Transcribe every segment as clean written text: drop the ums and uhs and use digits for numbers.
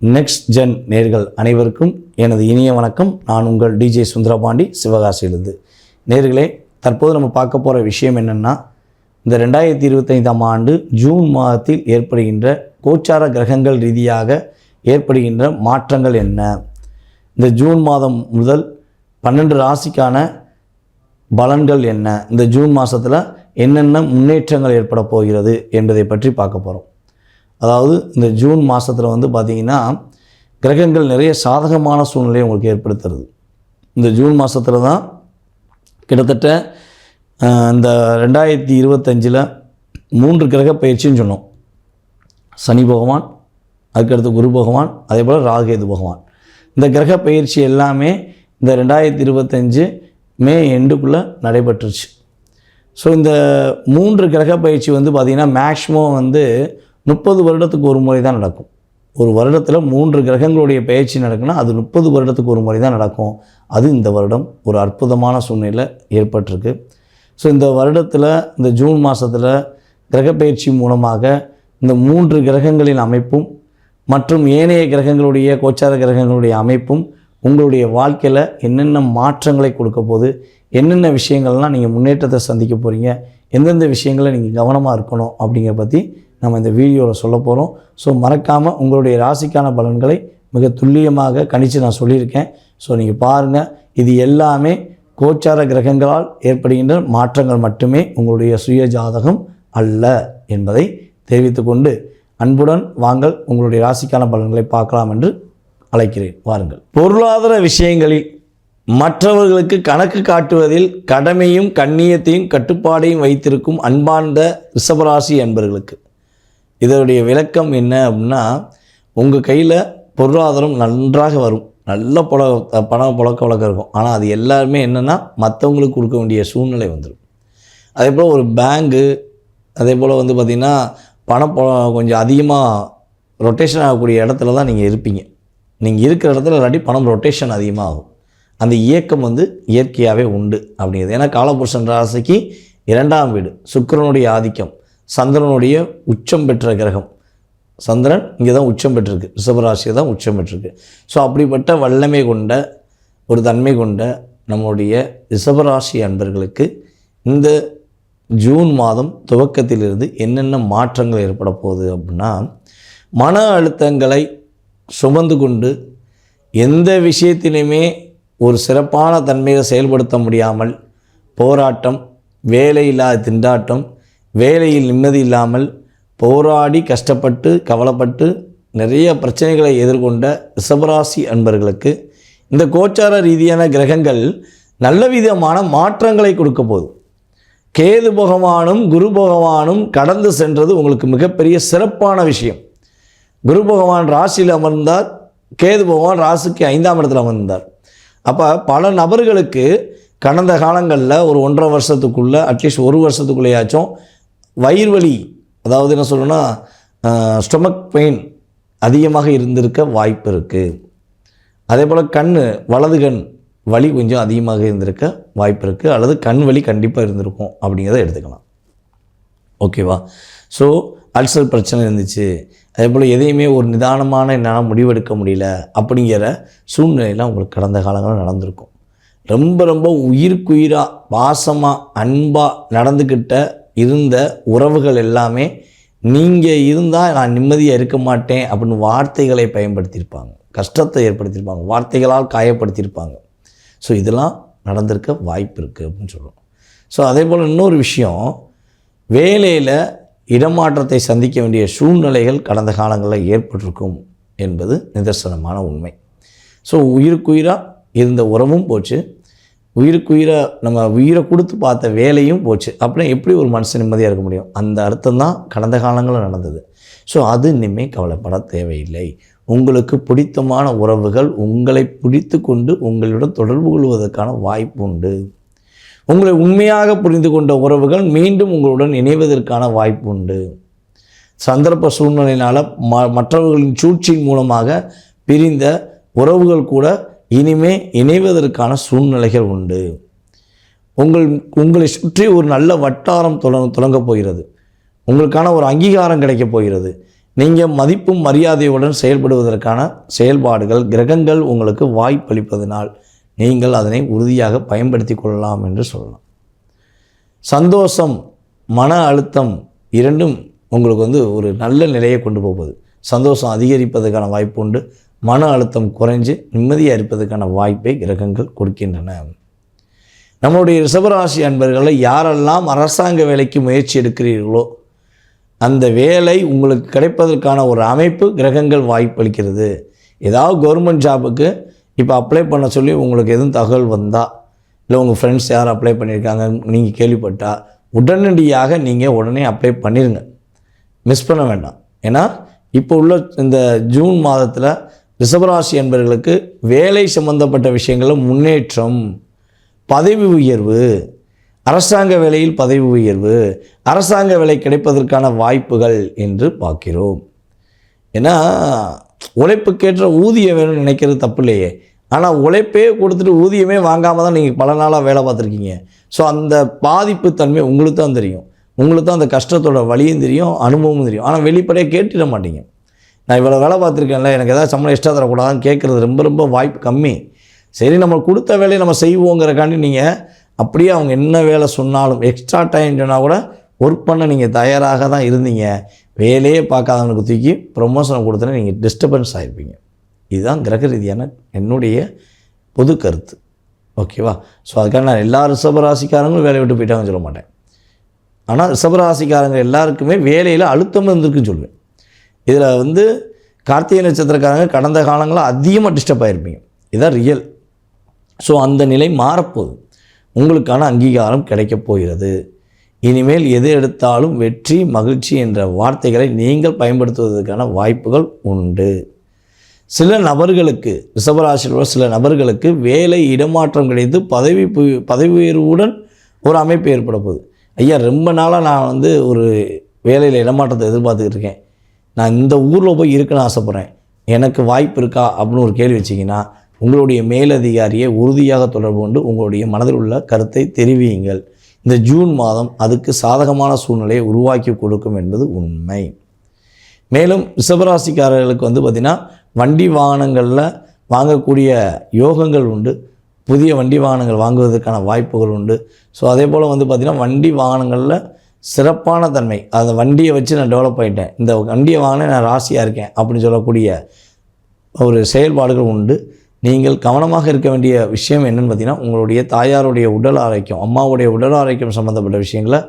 Next gen நேர்கள் அனைவருக்கும் எனது இனிய வணக்கம். நான் உங்கள் டிஜே சுந்தரபாண்டி, சிவகாசியிலிருந்து. நேர்களே, தற்போது நம்ம பார்க்க போகிற விஷயம் என்னென்னா, இந்த 2025ஆம் ஆண்டு ஜூன் மாதத்தில் ஏற்படுகின்ற கோச்சார கிரகங்கள் ரீதியாக ஏற்படுகின்ற மாற்றங்கள் என்ன, இந்த ஜூன் மாதம் முதல் 12 ராசிக்கான பலன்கள் என்ன, இந்த ஜூன் மாதத்தில் என்னென்ன முன்னேற்றங்கள் ஏற்பட போகிறது என்பதை பற்றி பார்க்க போகிறோம். அதாவது இந்த ஜூன் மாதத்தில் பார்த்திங்கன்னா கிரகங்கள் நிறைய சாதகமான சூழ்நிலையை உங்களுக்கு ஏற்படுத்துறது. இந்த ஜூன் மாதத்தில் தான் கிட்டத்தட்ட இந்த 2025 3 கிரக பயிற்சின்னு சொன்னோம். சனி பகவான், அதுக்கடுத்து குரு பகவான், அதே போல் ராகுகேது பகவான். இந்த கிரக பயிற்சி எல்லாமே இந்த 2025 மே எண்டுக்குள்ளே நடைபெற்றுச்சு. ஸோ இந்த 3 கிரக பயிற்சி பார்த்திங்கன்னா மேக்ஸிமம் 30 வருடத்துக்கு ஒரு முறை தான் நடக்கும். ஒரு வருடத்தில் 3 கிரகங்களுடைய பயிற்சி நடக்குன்னா அது 30 வருடத்துக்கு ஒரு முறை தான் நடக்கும். அது இந்த வருடம் ஒரு அற்புதமான சூழ்நிலை ஏற்பட்டிருக்கு. ஸோ இந்த வருடத்தில் இந்த ஜூன் மாதத்தில் கிரகப்பயிற்சி மூலமாக இந்த 3 கிரகங்களின் அமைப்பும் மற்றும் ஏனைய கிரகங்களுடைய கோச்சார கிரகங்களுடைய அமைப்பும் உங்களுடைய வாழ்க்கையில் என்னென்ன மாற்றங்களை கொடுக்க போகுது, என்னென்ன விஷயங்கள்லாம் நீங்கள் முன்னேற்றத்தை சந்திக்க போகிறீங்க, எந்தெந்த விஷயங்களை நீங்கள் கவனமாக இருக்கணும் அப்படிங்கிறத பற்றி நம்ம இந்த வீடியோவில் சொல்ல போகிறோம். ஸோ மறக்காமல் உங்களுடைய ராசிக்கான பலன்களை மிக துல்லியமாக கணித்து நான் சொல்லியிருக்கேன். ஸோ நீங்கள் பாருங்கள், இது எல்லாமே கோச்சார கிரகங்களால் ஏற்படுகின்ற மாற்றங்கள் மட்டுமே, உங்களுடைய சுய ஜாதகம் அல்ல என்பதை தெரிவித்துக்கொண்டு அன்புடன் வாங்கள் உங்களுடைய ராசிக்கான பலன்களை பார்க்கலாம் என்று அழைக்கிறேன். வாருங்கள். பொருளாதார விஷயங்களில் மற்றவர்களுக்கு கணக்கு காட்டுவதில் கடமையும் கண்ணியத்தையும் கட்டுப்பாடையும் வைத்திருக்கும் அன்பார்ந்த ரிஷபராசி அன்பர்களுக்கு இதனுடைய விளக்கம் என்ன அப்படின்னா, உங்கள் கையில் பொருளாதாரம் நன்றாக வரும், நல்ல பணம் புழக்க வழக்கம் இருக்கும். ஆனால் அது எல்லாருமே என்னென்னா மற்றவங்களுக்கு கொடுக்க வேண்டிய சூழ்நிலை வந்துடும். அதே போல் ஒரு பேங்கு, அதே போல் பார்த்திங்கன்னா பணம் கொஞ்சம் அதிகமாக ரொட்டேஷன் ஆகக்கூடிய இடத்துல தான் நீங்கள் இருப்பீங்க. நீங்கள் இருக்கிற இடத்துல இல்லாட்டி பணம் ரொட்டேஷன் அதிகமாக ஆகும். அந்த இயக்கம் இயற்கையாகவே உண்டு அப்படிங்கிறது. ஏன்னா காலபுருஷன் ராசிக்கு 2ஆம் வீடு, சுக்கிரனுடைய ஆதிக்கம், சந்திரனுடைய உச்சம் பெற்ற கிரகம். சந்திரன் இங்கே தான் உச்சம் பெற்றிருக்கு, ரிஷபராசியை தான் உச்சம் பெற்றிருக்கு. ஸோ அப்படிப்பட்ட வல்லமை கொண்ட ஒரு தன்மை கொண்ட நம்முடைய ரிஷபராசி அன்பர்களுக்கு இந்த ஜூன் மாதம் துவக்கத்திலிருந்து என்னென்ன மாற்றங்கள் ஏற்பட போகுது அப்படின்னா, மன அழுத்தங்களை சுமந்து கொண்டு எந்த விஷயத்திலையுமே ஒரு சிறப்பான தன்மையை செயல்படுத்த முடியாமல் போராட்டம், வேலையில்லாத திண்டாட்டம், வேலையில் நிம்மதி இல்லாமல் போராடி கஷ்டப்பட்டு கவலைப்பட்டு நிறைய பிரச்சனைகளை எதிர்கொண்ட ரிஷபராசி அன்பர்களுக்கு இந்த கோச்சார ரீதியான கிரகங்கள் நல்ல விதமான மாற்றங்களை கொடுக்க போகுது. கேது பகவானும் குரு பகவானும் கடந்து சென்றது உங்களுக்கு மிகப்பெரிய சிறப்பான விஷயம். குரு பகவான் ராசியில் அமர்ந்தார், கேது பகவான் ராசிக்கு 5ஆம் இடத்துல அமர்ந்தார். அப்போ பல நபர்களுக்கு கடந்த காலங்களில் ஒரு 1.5 வருஷத்துக்குள்ளே, அட்லீஸ்ட் 1 வருஷத்துக்குள்ளேயாச்சும் வயிறு வலி, அதாவது என்ன சொல்லணும்னா ஸ்டொமக் பெயின் அதிகமாக இருந்திருக்க வாய்ப்பு இருக்குது. அதே போல் வலது கண் வலி கொஞ்சம் அதிகமாக இருந்திருக்க வாய்ப்பு இருக்குது, அல்லது கண் வலி கண்டிப்பாக இருந்திருக்கும் அப்படிங்கிறத எடுத்துக்கலாம். ஓகேவா? ஸோ அல்சர் பிரச்சனை இருந்துச்சு, அதே போல் எதையுமே ஒரு நிதானமான என்னால் முடிவெடுக்க முடியல அப்படிங்கிற சூழ்நிலையெல்லாம் உங்களுக்கு கடந்த காலங்களில் நடந்திருக்கும். ரொம்ப ரொம்ப உயிருக்குயிராக பாசமாக அன்பாக நடந்துக்கிட்ட இருந்த உறவுகள் எல்லாமே நீங்கள் இருந்தால் நான் நிம்மதியாக இருக்க மாட்டேன் அப்படின்னு வார்த்தைகளை பயன்படுத்தியிருப்பாங்க, கஷ்டத்தை ஏற்படுத்தியிருப்பாங்க, வார்த்தைகளால் காயப்படுத்தியிருப்பாங்க. ஸோ இதெல்லாம் நடந்திருக்க வாய்ப்பு இருக்குது அப்படின்னு சொல்கிறோம். ஸோ அதே போல் இன்னொரு விஷயம், வேலையில் இடமாற்றத்தை சந்திக்க வேண்டிய சூழ்நிலைகள் கடந்த காலங்களில் ஏற்பட்டிருக்கும் என்பது நிதர்சனமான உண்மை. ஸோ உயிருக்குயிராக இருந்த உறவும் போச்சு, உயிருக்குயிராக நம்ம உயிரை கொடுத்து பார்த்த வேலையும் போச்சு. அப்படின்னா எப்படி ஒரு மனுஷன் நிம்மதியாக இருக்க முடியும்? அந்த அர்த்தம் தான் கடந்த காலங்களில் நடந்தது. ஸோ அது இனிமேல் கவலைப்பட தேவையில்லை. உங்களுக்கு பிடித்தமான உறவுகள் உங்களை பிடித்து கொண்டு உங்களுடன் தொடர்பு கொள்வதற்கான வாய்ப்பு உண்டு. உங்களை உண்மையாக புரிந்து கொண்ட உறவுகள் மீண்டும் உங்களுடன் இணைவதற்கான வாய்ப்பு உண்டு. சந்தர்ப்ப சூழ்நிலையினால் மற்றவர்களின் சூழ்ச்சியின் மூலமாக பிரிந்த உறவுகள் கூட இனிமே இணைவதற்கான சூழ்நிலைகள் உண்டு. உங்களை சுற்றி ஒரு நல்ல வட்டாரம் தொடங்கப் போகிறது. உங்களுக்கான ஒரு அங்கீகாரம் கிடைக்கப் போகிறது. நீங்கள் மதிப்பும் மரியாதையுடன் செயல்படுவதற்கான செயல்பாடுகள் கிரகங்கள் உங்களுக்கு வாய்ப்பளிப்பதனால் நீங்கள் அதனை உறுதியாக பயன்படுத்தி கொள்ளலாம் என்று சொல்லலாம். சந்தோஷம், மன அழுத்தம் இரண்டும் உங்களுக்கு ஒரு நல்ல நிலையை கொண்டு போகுது. சந்தோஷம் அதிகரிப்பதற்கான வாய்ப்பு உண்டு, மன அழுத்தம் குறைஞ்சு நிம்மதியாக இருப்பதற்கான வாய்ப்பை கிரகங்கள் கொடுக்கின்றன. நம்மளுடைய ரிஷபராசி அன்பர்களில் யாரெல்லாம் அரசாங்க வேலைக்கு முயற்சி எடுக்கிறீர்களோ அந்த வேலை உங்களுக்கு கிடைப்பதற்கான ஒரு அமைப்பு கிரகங்கள் வாய்ப்பளிக்கிறது. ஏதாவது கவர்மெண்ட் ஜாபுக்கு இப்போ அப்ளை பண்ண சொல்லி உங்களுக்கு எதுவும் தகவல் வந்தால், இல்லை உங்கள் ஃப்ரெண்ட்ஸ் யார் அப்ளை பண்ணியிருக்காங்க நீங்கள் கேள்விப்பட்டால் உடனடியாக நீங்கள் உடனே அப்ளை பண்ணிடுங்க, மிஸ் பண்ண வேண்டாம். ஏன்னா இப்போ உள்ள இந்த ஜூன் மாதத்தில் ரிஷபராசி என்பவர்களுக்கு வேலை சம்பந்தப்பட்ட விஷயங்களில் முன்னேற்றம், பதவி உயர்வு, அரசாங்க வேலையில் பதவி உயர்வு, அரசாங்க வேலை கிடைப்பதற்கான வாய்ப்புகள் என்று பார்க்கிறோம். ஏன்னா உழைப்புக்கேற்ற ஊதியம் வேணும்னு நினைக்கிறது தப்பு இல்லையே, ஆனால் உழைப்பே கொடுத்துட்டு ஊதியமே வாங்காமல் தான் நீங்கள் பல நாளாக வேலை பார்த்துருக்கீங்க. ஸோ அந்த பாதிப்பு தன்மை உங்களுக்கு தான் தெரியும், உங்களுக்கு தான் அந்த கஷ்டத்தோட வலியும் தெரியும், அனுபவமும் தெரியும். ஆனால் வெளிப்படையாக கேட்டுட மாட்டீங்க. நான் இவ்வளோ வேலை பார்த்துருக்கேன்ல, எனக்கு ஏதாவது சம்பளம் எக்ஸ்ட்ரா தரக்கூடாதுன்னு கேட்குறது ரொம்ப ரொம்ப வாய்ப்பு கம்மி. சரி, நம்ம கொடுத்த வேலையை நம்ம செய்வோங்கிறக்காண்டி நீங்கள் அப்படியே அவங்க என்ன வேலை சொன்னாலும் எக்ஸ்ட்ரா டைம் சொன்னால் கூட ஒர்க் பண்ண நீங்கள் தயாராக தான் இருந்தீங்க. வேலையே பார்க்காதவனுக்கு தூக்கி ப்ரொமோஷனை கொடுத்தோன்னே நீங்கள் டிஸ்டர்பன்ஸ் ஆகிருப்பீங்க. இதுதான் கிரக ரீதியான என்னுடைய பொது கருத்து. ஓகேவா? ஸோ அதுக்காக நான் எல்லா ரிஷபராசிக்காரங்களும் வேலையை விட்டு போயிட்டாங்கன்னு சொல்ல மாட்டேன். ஆனால் ரிஷபராசிக்காரங்க எல்லாருக்குமே வேலையில் அழுத்தம் இருந்திருக்குன்னு சொல்லுவேன். இதில் கார்த்திகை நட்சத்திரக்காரங்க கடந்த காலங்களில் அதிகமாக டிஸ்டர்ப் ஆகிருப்பீங்க. இதுதான் ரியல். ஸோ அந்த நிலை மாறப்போகுது, உங்களுக்கான அங்கீகாரம் கிடைக்கப் போகிறது. இனிமேல் எது எடுத்தாலும் வெற்றி, மகிழ்ச்சி என்ற வார்த்தைகளை நீங்கள் பயன்படுத்துவதற்கான வாய்ப்புகள் உண்டு. சில நபர்களுக்கு, ரிஷபராசியில் உள்ள சில நபர்களுக்கு வேலை இடமாற்றம் கிடைத்து பதவி உயர்வுடன் ஒரு அமைப்பு ஏற்பட போகுது. ஐயா, ரொம்ப நாளாக நான் ஒரு வேலையில் இடமாற்றத்தை எதிர்பார்த்துக்கிட்டு இருக்கேன், நான் இந்த ஊரில் போய் இருக்கணும்னு ஆசைப்பட்றேன், எனக்கு வாய்ப்பு இருக்கா அப்படின்னு ஒரு கேள்வி வச்சிங்கன்னா உங்களுடைய மேலதிகாரியை உறுதியாக தொடர்பு கொண்டு உங்களுடைய மனதில் உள்ள கருத்தை தெரிவியுங்கள். இந்த ஜூன் மாதம் அதுக்கு சாதகமான சூழ்நிலையை உருவாக்கி கொடுக்கும் என்பது உண்மை. மேலும் ரிஷபராசிக்காரர்களுக்கு பார்த்திங்கன்னா வண்டி வாகனங்களில் வாங்கக்கூடிய யோகங்கள் உண்டு. புதிய வண்டி வாகனங்கள் வாங்குவதற்கான வாய்ப்புகள் உண்டு. ஸோ அதே போல் பார்த்திங்கன்னா வண்டி வாகனங்களில் சிறப்பான தன்மை, அந்த வண்டியை வச்சு நான் டெவலப் ஆகிட்டேன், இந்த வண்டியை வாங்கினேன் நான் ராசியாக இருக்கேன் அப்படின்னு சொல்லக்கூடிய ஒரு செயல்பாடுகள் உண்டு. நீங்கள் கவனமாக இருக்க வேண்டிய விஷயம் என்னென்னு பார்த்திங்கன்னா, உங்களுடைய தாயாருடைய உடல் ஆரோக்கியம், அம்மாவுடைய உடல் ஆரோக்கியம் சம்மந்தப்பட்ட விஷயங்களை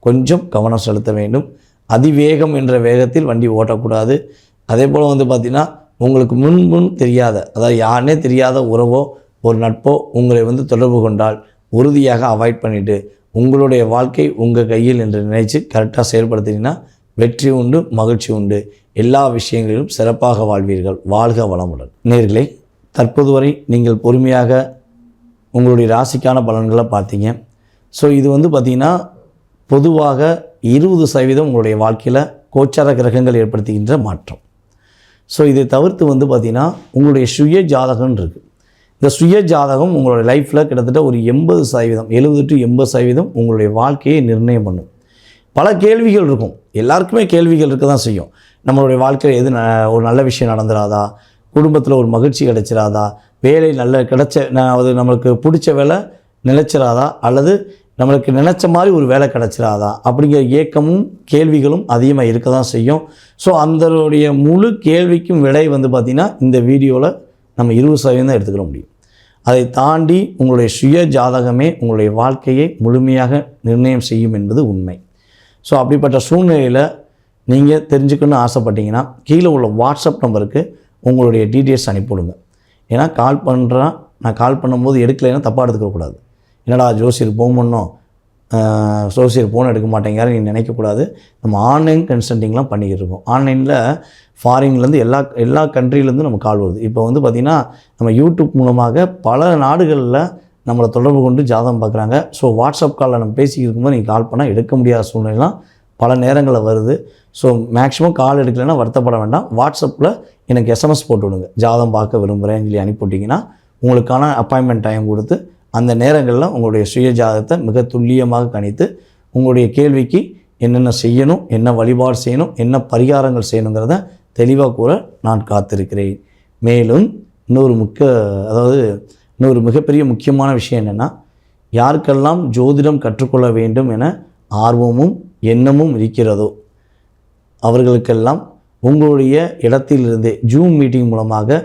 கொஞ்சம் கவனம் செலுத்த வேண்டும். அதிவேகம் என்ற வேகத்தில் வண்டி ஓட்டக்கூடாது. அதே போல் பார்த்திங்கன்னா உங்களுக்கு முன் தெரியாத, அதாவது யாருன்னே தெரியாத உறவோ ஒரு நட்போ உங்களை தொடர்பு கொண்டால் உறுதியாக அவாய்ட் பண்ணிவிட்டு உங்களுடைய வாழ்க்கை உங்கள் கையில் என்று நினைத்து கரெக்டாக செயல்படுத்தினீங்கன்னா வெற்றி உண்டு, மகிழ்ச்சி உண்டு, எல்லா விஷயங்களிலும் சிறப்பாக வாழ்வீர்கள். வாழ்க வளமுடன். நேயர்களே, தற்போது வரை நீங்கள் பொறுமையாக உங்களுடைய ராசிக்கான பலன்களை பார்த்தீங்க. ஸோ இது பார்த்திங்கன்னா பொதுவாக 20% உங்களுடைய வாழ்க்கையில் கோச்சார கிரகங்கள் ஏற்படுத்துகின்ற மாற்றம். ஸோ இதை தவிர்த்து பார்த்திங்கன்னா உங்களுடைய சுய ஜாதகம் இருக்குது. இந்த சுய ஜாதகம் உங்களுடைய லைஃப்பில் கிட்டத்தட்ட ஒரு 80%, 70 to 80% உங்களுடைய வாழ்க்கையை நிர்ணயம் பண்ணும். பல கேள்விகள் இருக்கும், எல்லாருக்குமே கேள்விகள் இருக்க தான் செய்யும். நம்மளுடைய வாழ்க்கையில் எது ஒரு நல்ல விஷயம் நடந்துடாதா, குடும்பத்தில் ஒரு மகிழ்ச்சி கிடைச்சிடாதா, வேலை அது நம்மளுக்கு பிடிச்ச வேலை நிலைச்சிடாதா, அல்லது நம்மளுக்கு நினச்ச மாதிரி ஒரு வேலை கிடச்சிடாதா அப்படிங்கிற ஏக்கமும் கேள்விகளும் அதிகமாக இருக்க தான் செய்யும். ஸோ அந்தனுடைய முழு கேள்விக்கும் விடை பார்த்திங்கன்னா இந்த வீடியோவில் நம்ம 20% தான் எடுத்துக்கிற முடியும். அதை தாண்டி உங்களுடைய சுய ஜாதகமே உங்களுடைய வாழ்க்கையை முழுமையாக நிர்ணயம் செய்யும் என்பது உண்மை. ஸோ அப்படிப்பட்ட சூழ்நிலையில் நீங்கள் தெரிஞ்சுக்கணும்னு ஆசைப்பட்டீங்கன்னா கீழே உள்ள வாட்ஸ்அப் நம்பருக்கு உங்களுடைய டீட்டெயில்ஸ் அனுப்பிவிடுங்க. ஏன்னா நான் கால் பண்ணும்போது எடுக்கலைன்னா தப்பாக எடுத்துக்கக்கூடாது. என்னடா ஜோசியர் ஃபோன் பண்ணோம், ஜோசியர் ஃபோன் எடுக்க மாட்டேங்கிறாரு நீங்கள் நினைக்கக்கூடாது. நம்ம ஆன்லைன் கன்சல்ட்டிங்லாம் பண்ணிக்கிட்டு இருக்கோம். ஆன்லைனில் ஃபாரின்லேருந்து எல்லா கண்ட்ரிலேருந்து நம்ம கால் வருது. இப்போ பார்த்திங்கன்னா நம்ம யூடியூப் மூலமாக பல நாடுகளில் நம்மளை தொடர்பு கொண்டு ஜாதகம் பார்க்குறாங்க. ஸோ வாட்ஸ்அப் காலில் நம்ம பேசிக்கிட்டு இருக்கும்போது நீங்கள் கால் பண்ணால் எடுக்க முடியாத சூழ்நிலைலாம் பல நேரங்களில் வருது. ஸோ மேக்ஸிமம் கால் எடுக்கலைன்னா வருத்தப்பட வேண்டாம். வாட்ஸ்அப்பில் எனக்கு எஸ்எம்எஸ் போட்டு விடுங்க, ஜாதகம் பார்க்க விரும்புகிறேன்னு சொல்லி அனுப்பிவிட்டிங்கன்னா உங்களுக்கான அப்பாயின்மெண்ட் டைம் கொடுத்து அந்த நேரங்களில் உங்களுடைய சுய ஜாதகத்தை மிக துல்லியமாக கணித்து உங்களுடைய கேள்விக்கு என்னென்ன செய்யணும், என்ன வழிபாடு செய்யணும், என்ன பரிகாரங்கள் செய்யணுங்கிறத தெளிவாக கூற நான் காத்திருக்கிறேன். மேலும் இன்னொரு மிகப்பெரிய முக்கியமான விஷயம் என்னென்னா, யாருக்கெல்லாம் ஜோதிடம் கற்றுக்கொள்ள வேண்டும் என ஆர்வமும் எண்ணமும் இருக்கிறதோ அவர்களுக்கெல்லாம் உங்களுடைய இடத்திலிருந்தே ஜூம் மீட்டிங் மூலமாக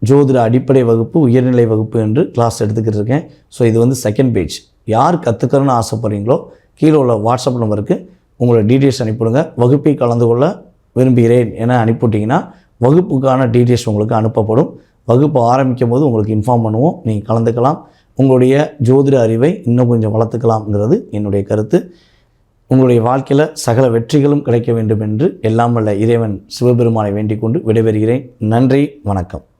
ஜோதிட அடிப்படை வகுப்பு, உயர்நிலை வகுப்பு என்று கிளாஸ் எடுத்துக்கிட்டு இருக்கேன். ஸோ இது வந்து செகண்ட் பேஜ். யார் கற்றுக்கிறன்னு ஆசைப்படுறீங்களோ கீழே உள்ள வாட்ஸ்அப் நம்பருக்கு உங்களோட டீட்டெயில்ஸ் அனுப்பிவிடுங்க. வகுப்பை கலந்து கொள்ள விரும்புகிறேன் என அனுப்பிவிட்டிங்கன்னா வகுப்புக்கான டீட்டெயில்ஸ் உங்களுக்கு அனுப்பப்படும். வகுப்பு ஆரம்பிக்கும் போது உங்களுக்கு இன்ஃபார்ம் பண்ணுவோம். நீங்கள் கலந்துக்கலாம். உங்களுடைய ஜோதிட அறிவை இன்னும் கொஞ்சம் வளர்த்துக்கலாம்ங்கிறது என்னுடைய கருத்து. உங்களுடைய வாழ்க்கையில் சகல வெற்றிகளும் கிடைக்க வேண்டும் என்று எல்லாம் வல்ல இறைவன் சிவபெருமானை வேண்டிக் கொண்டு விடைபெறுகிறேன். நன்றி, வணக்கம்.